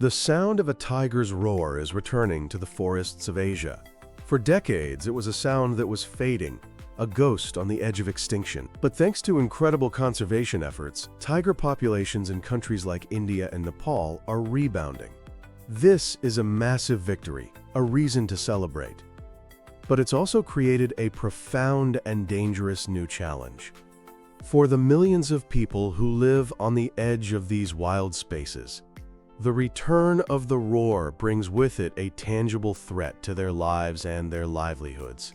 The sound of a tiger's roar is returning to the forests of Asia. For decades, it was a sound that was fading, a ghost on the edge of extinction. But thanks to incredible conservation efforts, tiger populations in countries like India and Nepal are rebounding. This is a massive victory, a reason to celebrate. But it's also created a profound and dangerous new challenge. For the millions of people who live on the edge of these wild spaces, the return of the roar brings with it a tangible threat to their lives and their livelihoods.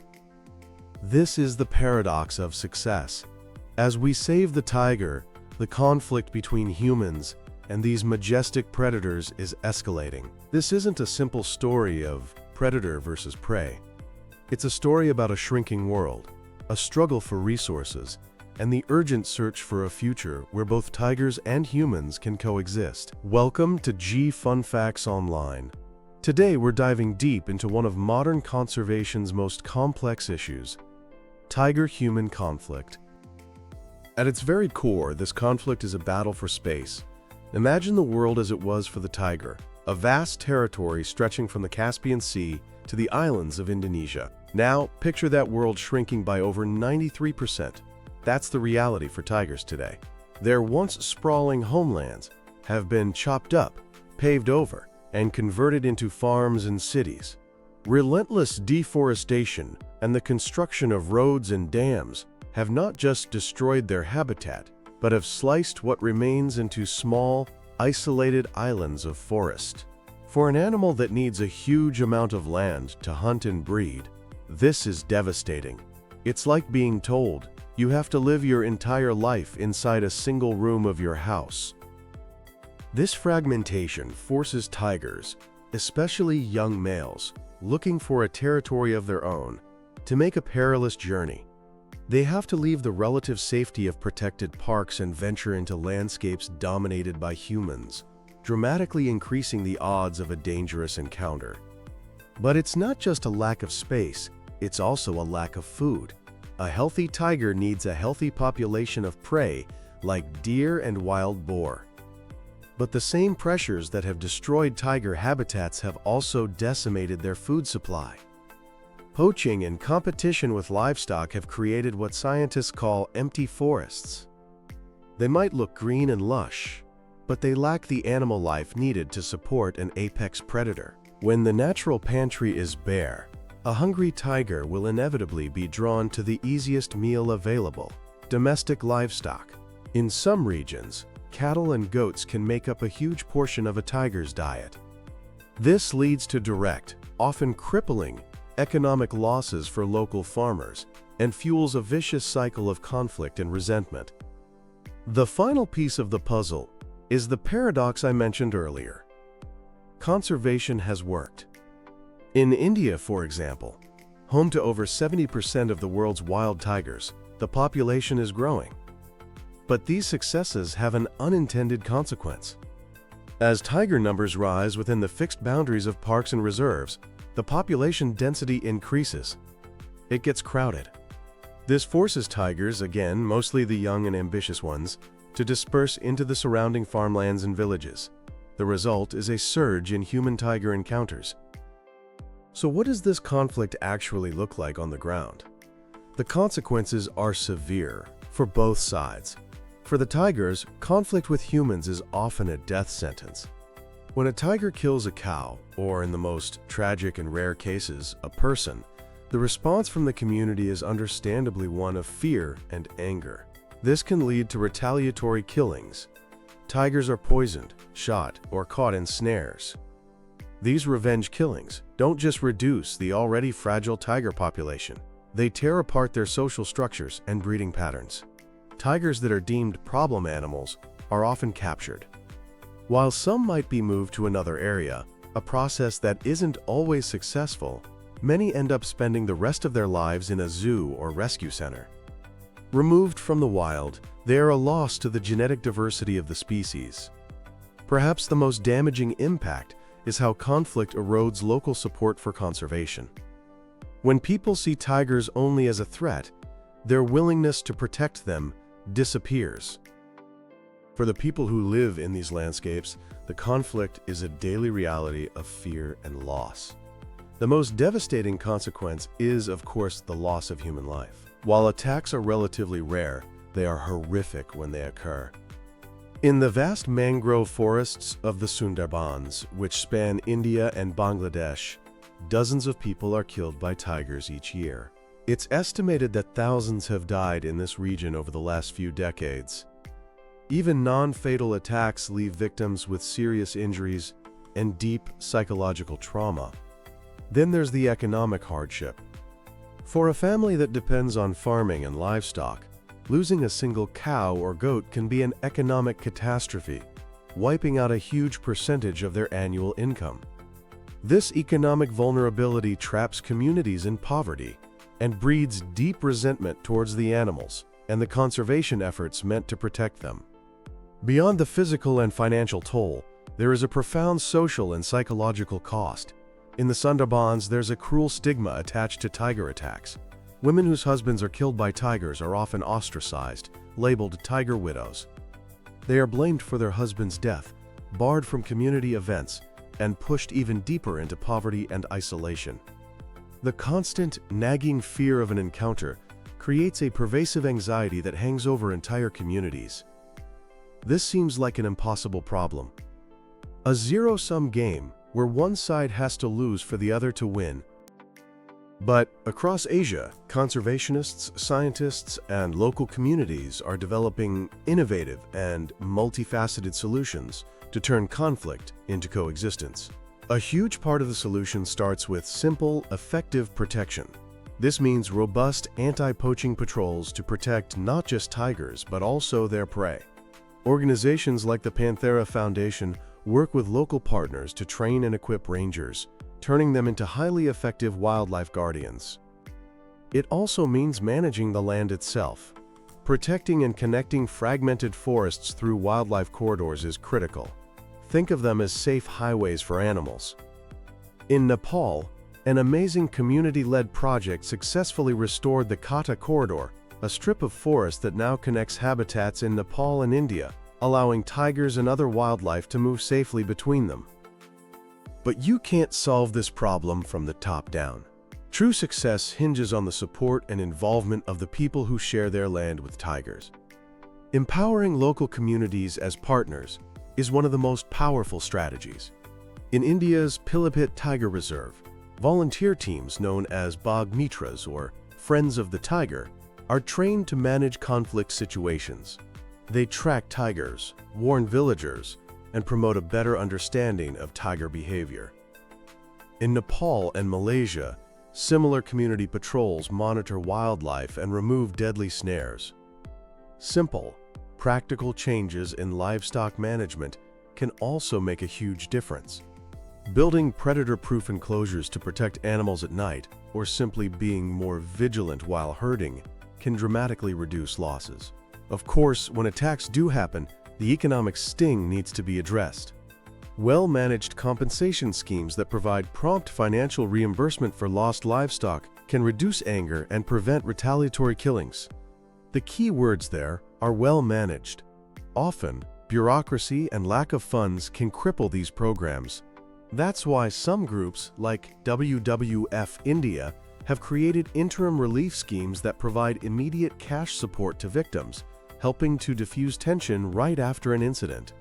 This is the paradox of success. As we save the tiger, the conflict between humans and these majestic predators is escalating. This isn't a simple story of predator versus prey. It's a story about a shrinking world, a struggle for resources, and the urgent search for a future where both tigers and humans can coexist. Welcome to G Fun Facts Online. Today we're diving deep into one of modern conservation's most complex issues: tiger-human conflict. At its very core, this conflict is a battle for space. Imagine the world as it was for the tiger, a vast territory stretching from the Caspian Sea to the islands of Indonesia. Now, picture that world shrinking by over 93%. That's the reality for tigers today. Their once sprawling homelands have been chopped up, paved over, and converted into farms and cities. Relentless deforestation and the construction of roads and dams have not just destroyed their habitat, but have sliced what remains into small, isolated islands of forest. For an animal that needs a huge amount of land to hunt and breed, this is devastating. It's like being told, you have to live your entire life inside a single room of your house. This fragmentation forces tigers, especially young males, looking for a territory of their own, to make a perilous journey. They have to leave the relative safety of protected parks and venture into landscapes dominated by humans, dramatically increasing the odds of a dangerous encounter. But it's not just a lack of space, it's also a lack of food. A healthy tiger needs a healthy population of prey like deer and wild boar. But the same pressures that have destroyed tiger habitats have also decimated their food supply. Poaching and competition with livestock have created what scientists call empty forests. They might look green and lush, but they lack the animal life needed to support an apex predator. When the natural pantry is bare, a hungry tiger will inevitably be drawn to the easiest meal available: domestic livestock. In some regions, cattle and goats can make up a huge portion of a tiger's diet. This leads to direct, often crippling, economic losses for local farmers and fuels a vicious cycle of conflict and resentment. The final piece of the puzzle is the paradox I mentioned earlier. Conservation has worked. In India, for example, home to over 70% of the world's wild tigers, the population is growing. But these successes have an unintended consequence. As tiger numbers rise within the fixed boundaries of parks and reserves, the population density increases. It gets crowded. This forces tigers, again mostly the young and ambitious ones, to disperse into the surrounding farmlands and villages. The result is a surge in human-tiger encounters. So what does this conflict actually look like on the ground? The consequences are severe for both sides. For the tigers, conflict with humans is often a death sentence. When a tiger kills a cow, or in the most tragic and rare cases, a person, the response from the community is understandably one of fear and anger. This can lead to retaliatory killings. Tigers are poisoned, shot, or caught in snares. These revenge killings don't just reduce the already fragile tiger population, they tear apart their social structures and breeding patterns. Tigers that are deemed problem animals are often captured. While some might be moved to another area, a process that isn't always successful, many end up spending the rest of their lives in a zoo or rescue center. Removed from the wild, they are a loss to the genetic diversity of the species. Perhaps the most damaging impact is how conflict erodes local support for conservation. When people see tigers only as a threat, their willingness to protect them disappears. For the people who live in these landscapes, the conflict is a daily reality of fear and loss. The most devastating consequence is, of course, the loss of human life. While attacks are relatively rare, they are horrific when they occur. In the vast mangrove forests of the Sundarbans, which span India and Bangladesh, dozens of people are killed by tigers each year. It's estimated that thousands have died in this region over the last few decades. Even non-fatal attacks leave victims with serious injuries and deep psychological trauma. Then there's the economic hardship. For a family that depends on farming and livestock, losing a single cow or goat can be an economic catastrophe, wiping out a huge percentage of their annual income. This economic vulnerability traps communities in poverty and breeds deep resentment towards the animals and the conservation efforts meant to protect them. Beyond the physical and financial toll, there is a profound social and psychological cost. In the Sundarbans, there's a cruel stigma attached to tiger attacks. Women whose husbands are killed by tigers are often ostracized, labeled tiger widows. They are blamed for their husband's death, barred from community events, and pushed even deeper into poverty and isolation. The constant, nagging fear of an encounter creates a pervasive anxiety that hangs over entire communities. This seems like an impossible problem. A zero-sum game where one side has to lose for the other to win. But across Asia, conservationists, scientists, and local communities are developing innovative and multifaceted solutions to turn conflict into coexistence. A huge part of the solution starts with simple, effective protection. This means robust anti-poaching patrols to protect not just tigers, but also their prey. Organizations like the Panthera Foundation work with local partners to train and equip rangers, turning them into highly effective wildlife guardians. It also means managing the land itself. Protecting and connecting fragmented forests through wildlife corridors is critical. Think of them as safe highways for animals. In Nepal, an amazing community-led project successfully restored the Kata Corridor, a strip of forest that now connects habitats in Nepal and India, allowing tigers and other wildlife to move safely between them. But you can't solve this problem from the top down. True success hinges on the support and involvement of the people who share their land with tigers. Empowering local communities as partners is one of the most powerful strategies. In India's Pilipit Tiger Reserve, volunteer teams known as Bagh Mitras or Friends of the Tiger are trained to manage conflict situations. They track tigers, warn villagers, and promote a better understanding of tiger behavior. In Nepal and Malaysia, similar community patrols monitor wildlife and remove deadly snares. Simple, practical changes in livestock management can also make a huge difference. Building predator-proof enclosures to protect animals at night, or simply being more vigilant while herding, can dramatically reduce losses. Of course, when attacks do happen, the economic sting needs to be addressed. Well-managed compensation schemes that provide prompt financial reimbursement for lost livestock can reduce anger and prevent retaliatory killings. The key words there are well-managed. Often, bureaucracy and lack of funds can cripple these programs. That's why some groups, like WWF India, have created interim relief schemes that provide immediate cash support to victims, helping to diffuse tension right after an incident.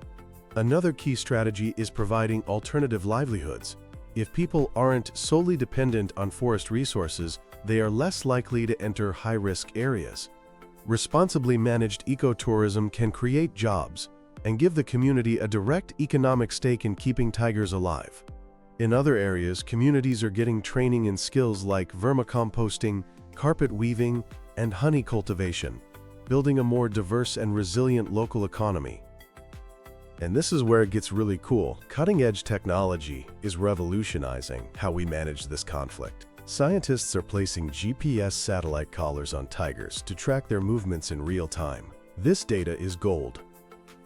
Another key strategy is providing alternative livelihoods. If people aren't solely dependent on forest resources, they are less likely to enter high-risk areas. Responsibly managed ecotourism can create jobs and give the community a direct economic stake in keeping tigers alive. In other areas, communities are getting training in skills like vermicomposting, carpet weaving, and honey cultivation, building a more diverse and resilient local economy. And this is where it gets really cool. Cutting-edge technology is revolutionizing how we manage this conflict. Scientists are placing GPS satellite collars on tigers to track their movements in real time. This data is gold.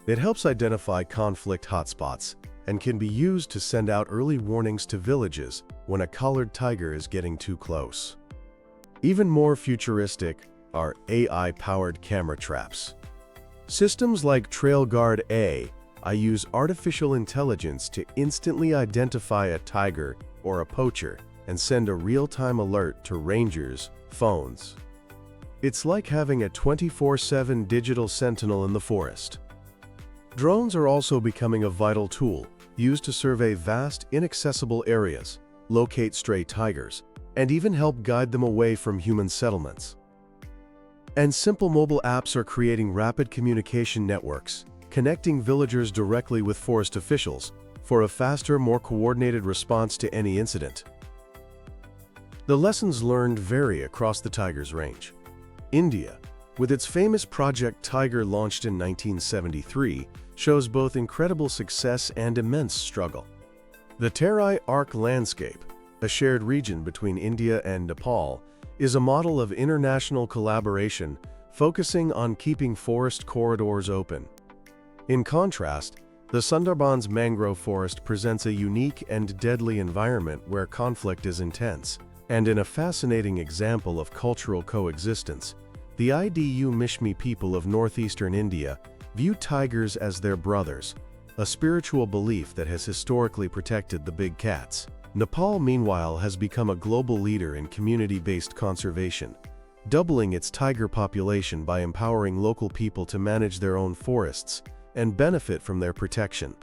It helps identify conflict hotspots and can be used to send out early warnings to villages when a collared tiger is getting too close. Even more futuristic are AI-powered camera traps. Systems like TrailGuard A I use artificial intelligence to instantly identify a tiger or a poacher and send a real-time alert to rangers' phones. It's like having a 24/7 digital sentinel in the forest. Drones are also becoming a vital tool, used to survey vast, inaccessible areas, locate stray tigers, and even help guide them away from human settlements. And simple mobile apps are creating rapid communication networks, connecting villagers directly with forest officials for a faster, more coordinated response to any incident. The lessons learned vary across the tiger's range. India, with its famous Project Tiger launched in 1973, shows both incredible success and immense struggle. The Terai Arc landscape, a shared region between India and Nepal, is a model of international collaboration focusing on keeping forest corridors open. In contrast, the Sundarbans mangrove forest presents a unique and deadly environment where conflict is intense. And in a fascinating example of cultural coexistence, the Idu Mishmi people of northeastern India view tigers as their brothers, a spiritual belief that has historically protected the big cats. Nepal, meanwhile, has become a global leader in community-based conservation, doubling its tiger population by empowering local people to manage their own forests and benefit from their protection.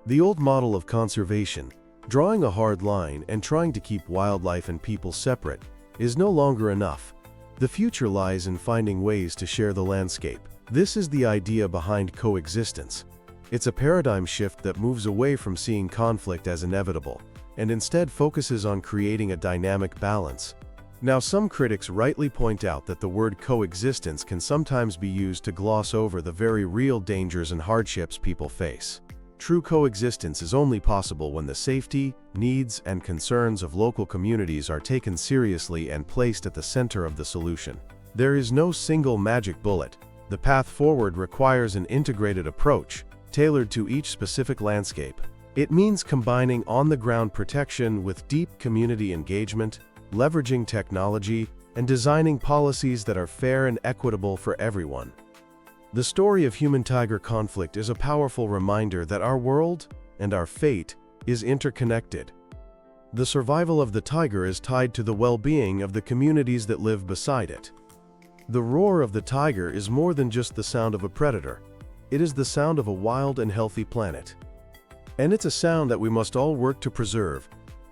The old model of conservation, drawing a hard line and trying to keep wildlife and people separate, is no longer enough. The future lies in finding ways to share the landscape. This is the idea behind coexistence. It's a paradigm shift that moves away from seeing conflict as inevitable and instead focuses on creating a dynamic balance. Now, some critics rightly point out that the word coexistence can sometimes be used to gloss over the very real dangers and hardships people face. True coexistence is only possible when the safety, needs, and concerns of local communities are taken seriously and placed at the center of the solution. There is no single magic bullet. The path forward requires an integrated approach, tailored to each specific landscape. It means combining on-the-ground protection with deep community engagement, leveraging technology, and designing policies that are fair and equitable for everyone. The story of human-tiger conflict is a powerful reminder that our world and our fate is interconnected. The survival of the tiger is tied to the well-being of the communities that live beside it. The roar of the tiger is more than just the sound of a predator. It is the sound of a wild and healthy planet. And it's a sound that we must all work to preserve,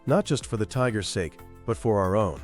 not just for the tiger's sake, but for our own.